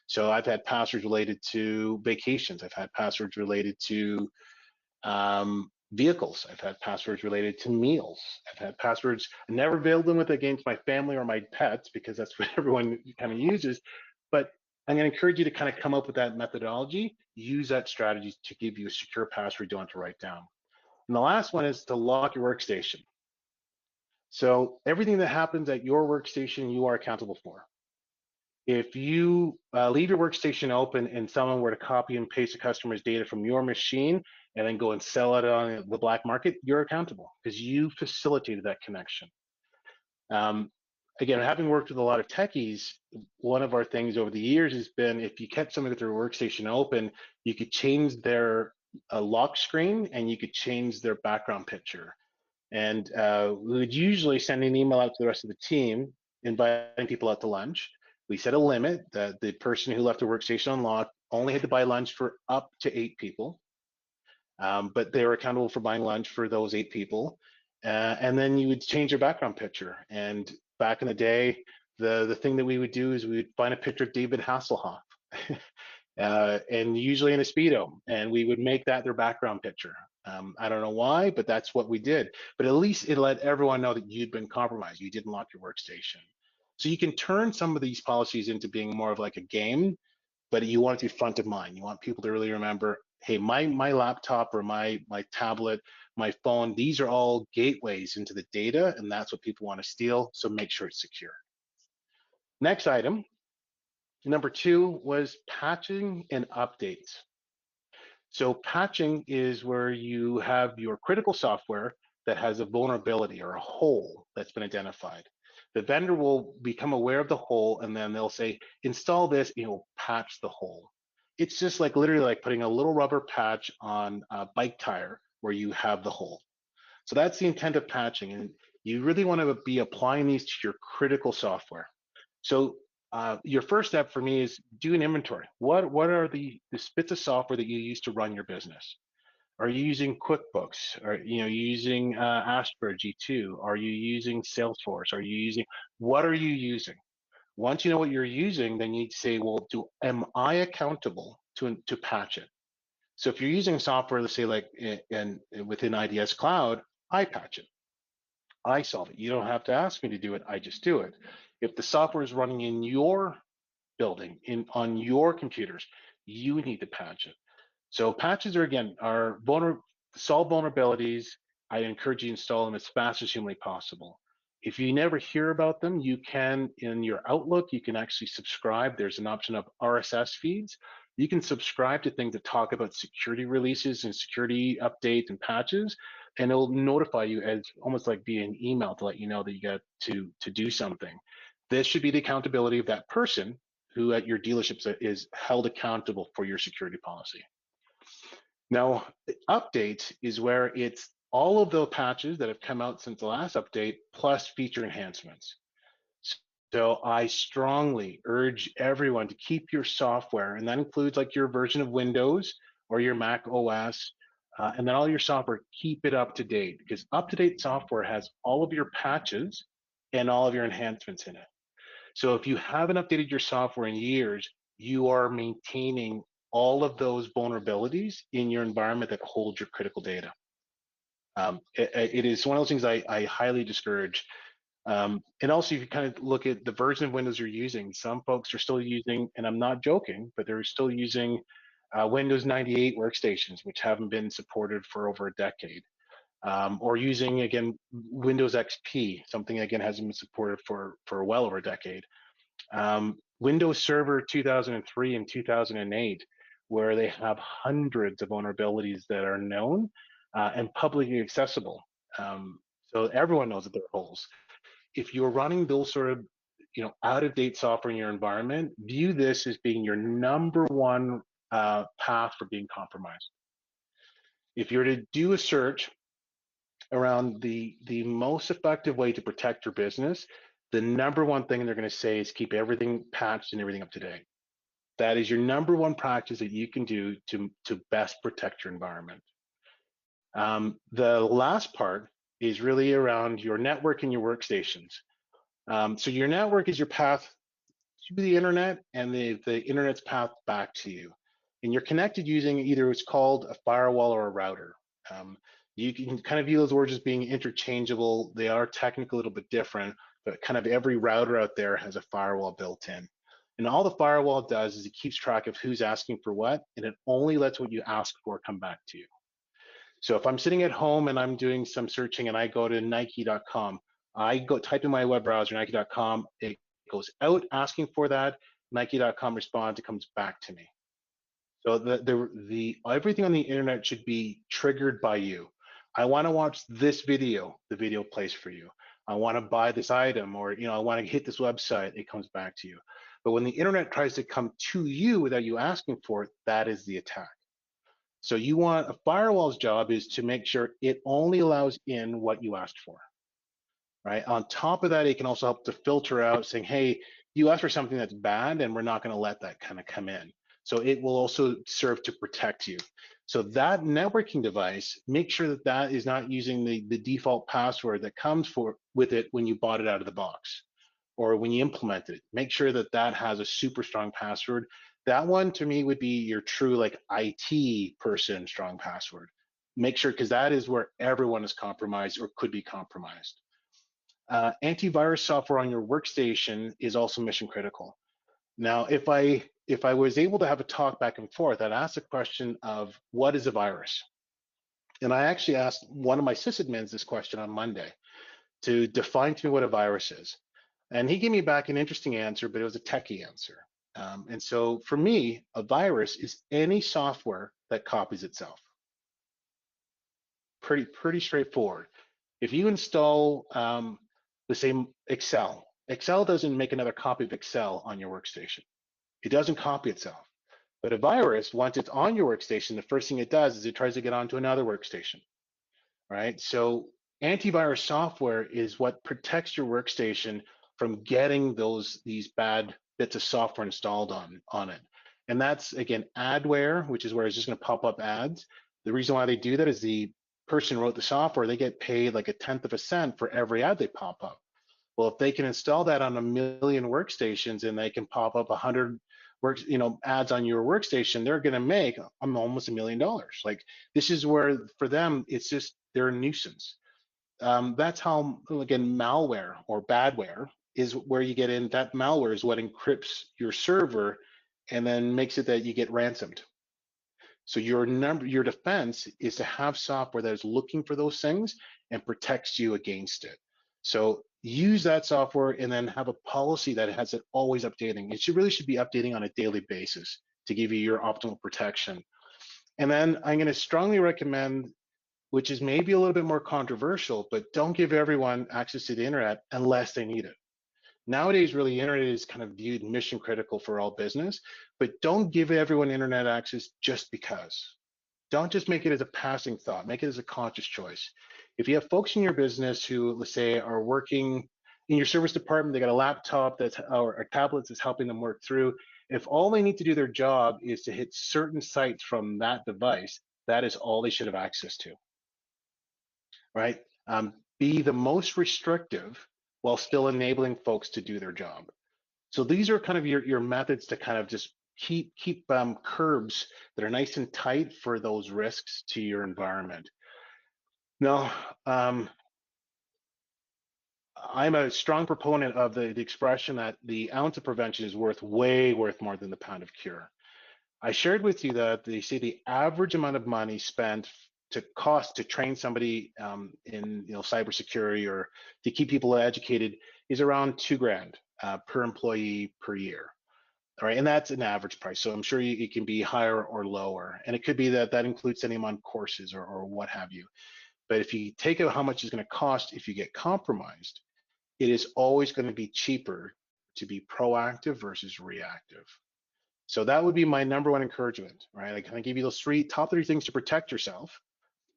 So I've had passwords related to vacations. I've had passwords related to vehicles. I've had passwords related to meals. I've had passwords. I never veiled them with against my family or my pets because that's what everyone kind of uses. But I'm going to encourage you to kind of come up with that methodology, use that strategy to give you a secure password you don't have to write down. And the last one is to lock your workstation. So everything that happens at your workstation, you are accountable for. If you leave your workstation open and someone were to copy and paste a customer's data from your machine and then go and sell it on the black market, you're accountable because you facilitated that connection. Um, Again, having worked with a lot of techies, one of our things over the years has been if you kept somebody with their workstation open, you could change their lock screen and you could change their background picture. And we would usually send an email out to the rest of the team, inviting people out to lunch. We set a limit that the person who left the workstation unlocked only had to buy lunch for up to 8 people, but they were accountable for buying lunch for those 8 people. And then you would change your background picture. And back in the day, the thing that we would do is we would find a picture of David Hasselhoff. And usually in a Speedo, and we would make that their background picture. I don't know why, but that's what we did. But at least it let everyone know that you'd been compromised. You didn't lock your workstation. So you can turn some of these policies into being more of like a game, but you want it to be front of mind. You want people to really remember, hey, my laptop or my tablet, my phone, these are all gateways into the data, and that's what people want to steal. So make sure it's secure. Next item, number 2 was patching and updates. So patching is where you have your critical software that has a vulnerability or a hole that's been identified. The vendor will become aware of the hole and then they'll say, install this, patch the hole. It's just like literally like putting a little rubber patch on a bike tire where you have the hole. So that's the intent of patching. And you really want to be applying these to your critical software. So your first step for me is do an inventory. What are the bits of software that you use to run your business? Are you using QuickBooks? Are you using Asper G2? Are you using Salesforce? Are you using what are you using? Once you know what you're using, then you need to say, well, am I accountable to patch it? So if you're using software, let's say like within IDS Cloud, I patch it. I solve it. You don't have to ask me to do it. I just do it. If the software is running in your building, on your computers, you need to patch it. So patches are again solve vulnerabilities. I encourage you to install them as fast as humanly possible. If you never hear about them, you can in your Outlook, you can actually subscribe. There's an option of RSS feeds. You can subscribe to things that talk about security releases and security updates and patches, and it'll notify you as almost like via an email to let you know that you got to do something. This should be the accountability of that person who at your dealership is held accountable for your security policy. Now, updates is where it's all of the patches that have come out since the last update plus feature enhancements. So I strongly urge everyone to keep your software, and that includes like your version of Windows or your Mac OS, and then all your software, keep it up to date because up-to-date software has all of your patches and all of your enhancements in it. So if you haven't updated your software in years, you are maintaining all of those vulnerabilities in your environment that hold your critical data. It is one of those things I highly discourage. And also, if you kind of look at the version of Windows you're using, some folks are still using, and I'm not joking, but they're still using Windows 98 workstations, which haven't been supported for over a decade. Or using, again, Windows XP, something, again, hasn't been supported for well over a decade. Windows Server 2003 and 2008, where they have hundreds of vulnerabilities that are known and publicly accessible. So everyone knows that there are holes. If you're running those sort of out-of-date software in your environment, view this as being your number one path for being compromised. If you're to do a search around the most effective way to protect your business, the number one thing they're going to say is keep everything patched and everything up to date. That is your number one practice that you can do to best protect your environment. The last part is really around your network and your workstations. So your network is your path to the internet and the internet's path back to you. And you're connected using either what's called a firewall or a router. You can kind of view those words as being interchangeable. They are technically a little bit different, but kind of every router out there has a firewall built in. And all the firewall does is it keeps track of who's asking for what, and it only lets what you ask for come back to you. So if I'm sitting at home and I'm doing some searching and I go to Nike.com, I go type in my web browser, Nike.com, it goes out asking for that, Nike.com responds, it comes back to me. So the everything on the internet should be triggered by you. I want to watch this video, the video plays for you. I want to buy this item, or I want to hit this website, it comes back to you. But when the internet tries to come to you without you asking for it, that is the attack. So you want a firewall's job is to make sure it only allows in what you asked for, right? On top of that, it can also help to filter out saying, hey, you asked for something that's bad and we're not going to let that kind of come in. So it will also serve to protect you. So that networking device, make sure that that is not using the default password that comes with it when you bought it out of the box or when you implement it. Make sure that that has a super strong password. That one to me would be your true like IT person strong password. Make sure, because that is where everyone is compromised or could be compromised. Antivirus software on your workstation is also mission critical. Now, if I was able to have a talk back and forth, I'd ask the question of what is a virus? And I actually asked one of my sysadmins this question on Monday to define to me what a virus is. And he gave me back an interesting answer, but it was a techie answer. And so for me, a virus is any software that copies itself. Pretty straightforward. If you install the same Excel doesn't make another copy of Excel on your workstation. It doesn't copy itself. But a virus, once it's on your workstation, the first thing it does is it tries to get onto another workstation, right? So antivirus software is what protects your workstation from getting these bad bits of software installed on it. And that's, again, adware, which is where it's just going to pop up ads. The reason why they do that is the person who wrote the software, they get paid like 1/10 of a cent for every ad they pop up. Well, if they can install that on 1,000,000 workstations and they can pop up 100 ads on your workstation, they're going to make almost $1,000,000. Like, this is where for them it's just they're a nuisance. That's how, again, malware or badware is where you get in. That malware is what encrypts your server and then makes it that you get ransomed. So your defense is to have software that is looking for those things and protects you against it. So use that software and then have a policy that has it always updating. It really should be updating on a daily basis to give you your optimal protection. And then I'm going to strongly recommend, which is maybe a little bit more controversial, but don't give everyone access to the internet unless they need it. Nowadays, really, the internet is kind of viewed mission critical for all business, but don't give everyone internet access just because. Don't just make it as a passing thought, make it as a conscious choice. If you have folks in your business who, let's say, are working in your service department, they got a laptop or a tablet that's helping them work through. If all they need to do their job is to hit certain sites from that device, that is all they should have access to, right? Be the most restrictive while still enabling folks to do their job. So these are kind of your methods to kind of just keep curbs that are nice and tight for those risks to your environment. Now, I'm a strong proponent of the expression that the ounce of prevention is worth more than the pound of cure. I shared with you that they say the average amount of money spent to train somebody in cybersecurity or to keep people educated is around $2,000 per employee per year. All right, and that's an average price. So I'm sure it can be higher or lower, and it could be that includes sending them on courses or what have you. But if you take out how much it's going to cost if you get compromised, it is always going to be cheaper to be proactive versus reactive. So that would be my number one encouragement, right? I kind of give you those top three things to protect yourself.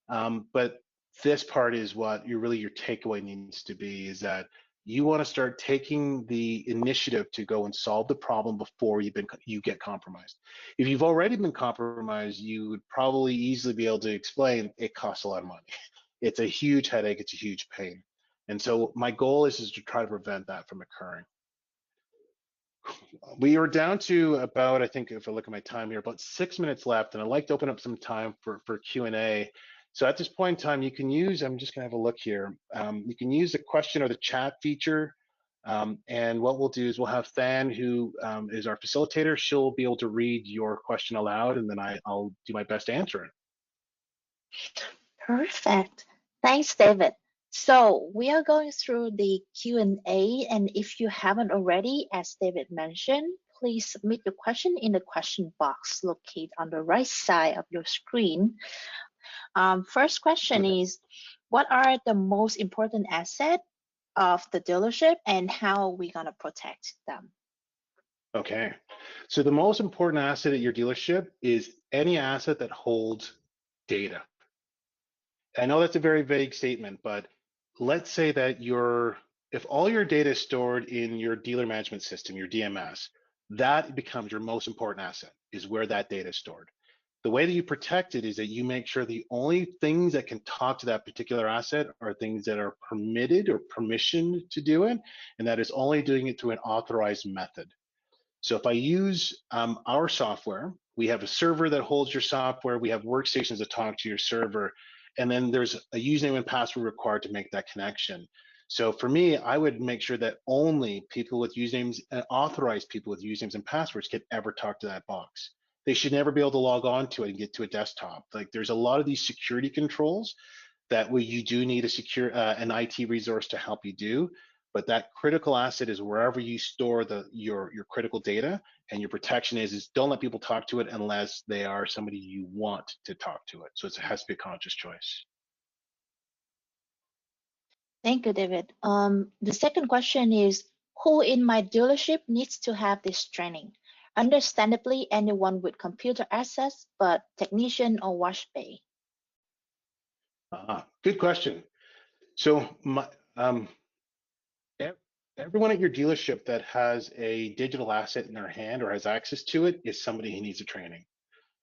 But this part is what your takeaway needs to be, is that you want to start taking the initiative to go and solve the problem before you get compromised. If you've already been compromised, you would probably easily be able to explain it costs a lot of money. It's a huge headache, it's a huge pain. And so my goal is to try to prevent that from occurring. We are down to about, I think if I look at my time here, about 6 minutes left, and I'd like to open up some time for Q&A. So at this point in time, you can use, I'm just gonna have a look here. You can use the question or the chat feature. And what we'll do is we'll have Than, who is our facilitator. She'll be able to read your question aloud, and then I'll do my best to answer it. Perfect. Thanks, David. So we are going through the Q&A, and if you haven't already, as David mentioned, please submit your question in the question box located on the right side of your screen. First question is, what are the most important assets of the dealership and how are we going to protect them? Okay, so the most important asset at your dealership is any asset that holds data. I know that's a very vague statement, but let's say that if all your data is stored in your dealer management system, your DMS, that becomes your most important asset, is where that data is stored. The way that you protect it is that you make sure the only things that can talk to that particular asset are things that are permitted or permissioned to do it, and that is only doing it through an authorized method. So if I use our software, we have a server that holds your software, we have workstations that talk to your server, and then there's a username and password required to make that connection. So for me, I would make sure that only people with usernames, authorized people with usernames and passwords can ever talk to that box. They should never be able to log on to it and get to a desktop. Like, there's a lot of these security controls that you do need an IT resource to help you do. But that critical asset is wherever you store your critical data, and your protection is don't let people talk to it unless they are somebody you want to talk to it. So it has to be a conscious choice. Thank you, David. The second question is, who in my dealership needs to have this training? Understandably, anyone with computer access, but technician or wash bay. Good question. So Everyone at your dealership that has a digital asset in their hand or has access to it is somebody who needs a training.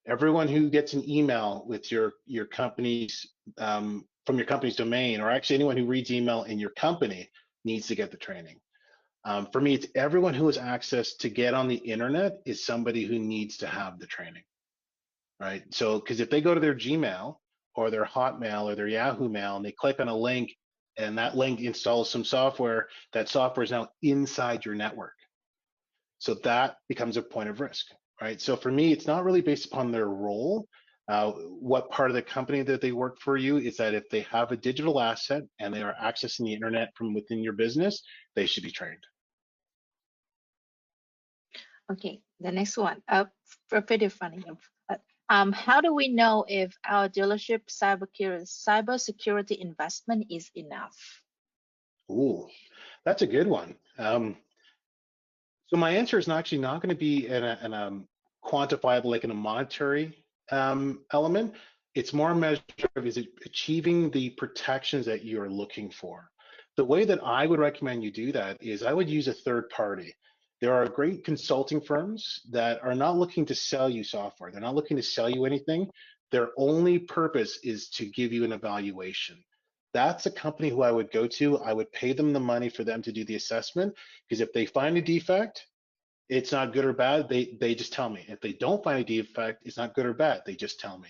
Everyone who gets an email with your company's from your company's domain, or actually anyone who reads email in your company needs to get the training. For me, it's everyone who has access to get on the internet is somebody who needs to have the training, right? So, because if they go to their Gmail or their Hotmail or their Yahoo Mail and they click on a link and that link installs some software, that software is now inside your network. So that becomes a point of risk, right? So for me, it's not really based upon their role. What part of the company that they work for you is that if they have a digital asset and they are accessing the internet from within your business, they should be trained. Okay, the next one, pretty funny. How do we know if our dealership cybersecurity investment is enough? Ooh, that's a good one. So my answer is actually not going to be in a quantifiable, like in a monetary element. It's more a measure of is it achieving the protections that you're looking for. The way that I would recommend you do that is I would use a third party. There are great consulting firms that are not looking to sell you software. They're not looking to sell you anything. Their only purpose is to give you an evaluation. That's a company who I would go to. I would pay them the money for them to do the assessment, because if they find a defect, it's not good or bad. They just tell me. If they don't find a defect, it's not good or bad. They just tell me.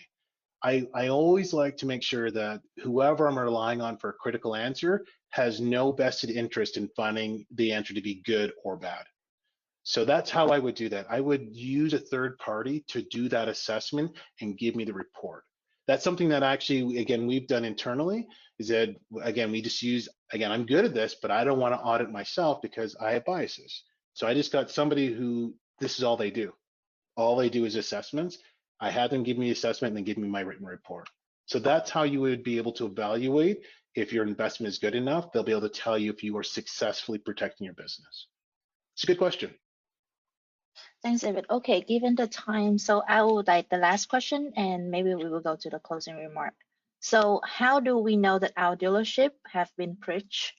I always like to make sure that whoever I'm relying on for a critical answer has no vested interest in finding the answer to be good or bad. So that's how I would do that. I would use a third party to do that assessment and give me the report. That's something that actually, again, we've done internally, is that, again, we just use, again, I'm good at this, but I don't want to audit myself because I have biases. So I just got somebody who, this is all they do. All they do is assessments. I had them give me assessment and then give me my written report. So that's how you would be able to evaluate if your investment is good enough. They'll be able to tell you if you are successfully protecting your business. It's a good question. Thanks, David. Okay, given the time, so I would like the last question and maybe we will go to the closing remark. So how do we know that our dealership have been breached?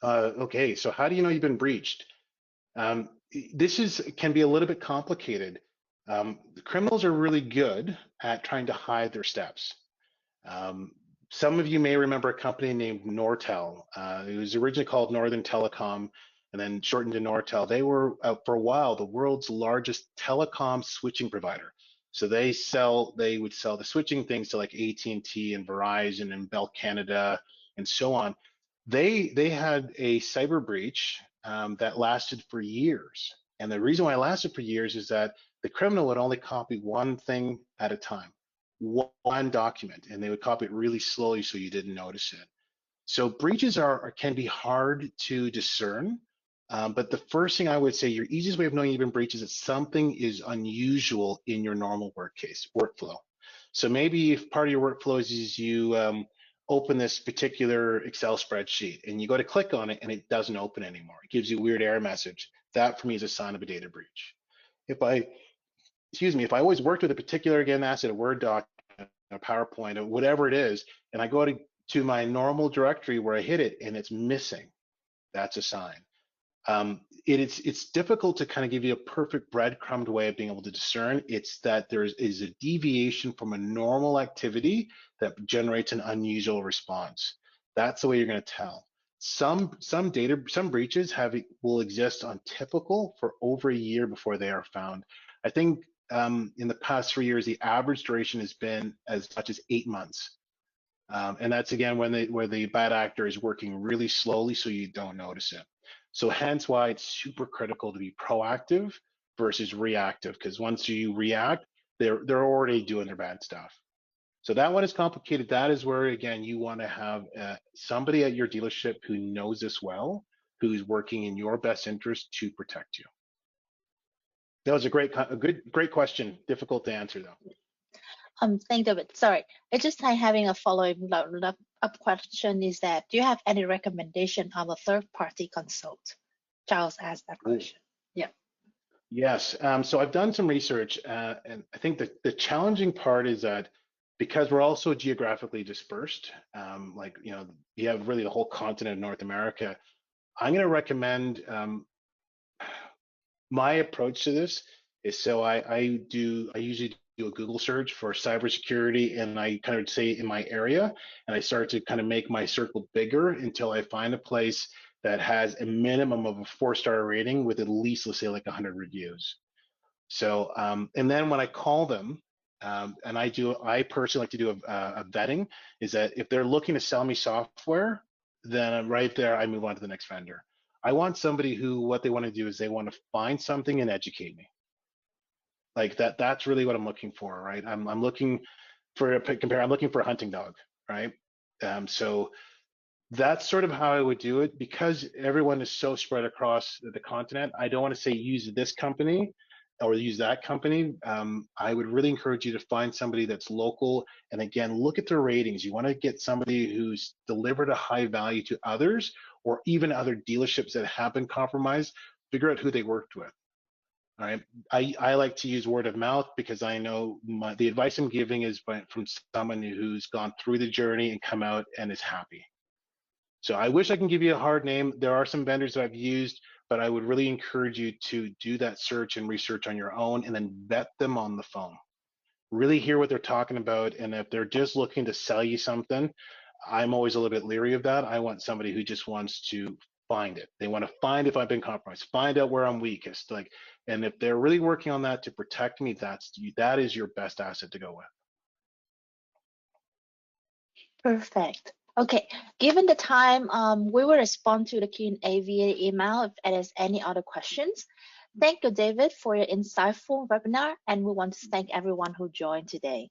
Okay, so how do you know you've been breached? This can be a little bit complicated. The criminals are really good at trying to hide their steps. Um, some of you may remember a company named Nortel. It was originally called Northern Telecom and then shortened to Nortel. They were, for a while, the world's largest telecom switching provider. So they would sell the switching things to like AT&T and Verizon and Bell Canada and so on. They had a cyber breach that lasted for years. And the reason why it lasted for years is that the criminal would only copy one thing at a time, one document, and they would copy it really slowly so you didn't notice it. So breaches can be hard to discern, but the first thing I would say, your easiest way of knowing you've been breached is that something is unusual in your normal workflow. So maybe if part of your workflow is you open this particular Excel spreadsheet and you go to click on it and it doesn't open anymore. It gives you a weird error message. That for me is a sign of a data breach. If if I always worked with a particular, again, asset, a Word doc, a PowerPoint, or whatever it is, and I go to my normal directory where I hit it and it's missing, that's a sign. It's difficult to kind of give you a perfect breadcrumbed way of being able to discern. It's that there is a deviation from a normal activity that generates an unusual response. That's the way you're going to tell. Some breaches will exist on typical for over a year before they are found. I think in the past 3 years, the average duration has been as much as 8 months. And that's again where the bad actor is working really slowly so you don't notice it. So hence why it's super critical to be proactive versus reactive, because once you react, they're already doing their bad stuff. So that one is complicated. That is where again you want to have somebody at your dealership who knows this well, who's working in your best interest to protect you. That was great question. Difficult to answer though. Thank you, David. Sorry, I just having a following up question is that do you have any recommendation on a third party consult? Charles asked that Ooh. question. Yeah. Yes. So I've done some research, and I think that the challenging part is that because we're also geographically dispersed, like you have really the whole continent of North America. I'm going to recommend my approach to this is so I usually do a Google search for cybersecurity, and I kind of say in my area, and I start to kind of make my circle bigger until I find a place that has a minimum of a 4-star rating with at least, let's say, like 100 reviews. So, and then when I call them, and I personally like to do a vetting, is that if they're looking to sell me software, then right there, I move on to the next vendor. I want somebody who, what they want to do is they want to find something and educate me. Like that's really what I'm looking for, right? I'm looking for I'm looking for a hunting dog, right? So that's sort of how I would do it, because everyone is so spread across the continent. I don't want to say use this company or use that company. I would really encourage you to find somebody that's local, and again, look at their ratings. You want to get somebody who's delivered a high value to others, or even other dealerships that have been compromised. Figure out who they worked with. All right. I like to use word of mouth, because I know the advice I'm giving is from someone who's gone through the journey and come out and is happy. So I wish I can give you a hard name. There are some vendors that I've used, but I would really encourage you to do that search and research on your own, and then vet them on the phone. Really hear what they're talking about. And if they're just looking to sell you something, I'm always a little bit leery of that. I want somebody who just wants to find it. They want to find if I've been compromised, find out where I'm weakest. Like, and if they're really working on that to protect me, that is your best asset to go with. Perfect. Okay, given the time, we will respond to the Q&A via email if there's any other questions. Thank you, David, for your insightful webinar, and we want to thank everyone who joined today.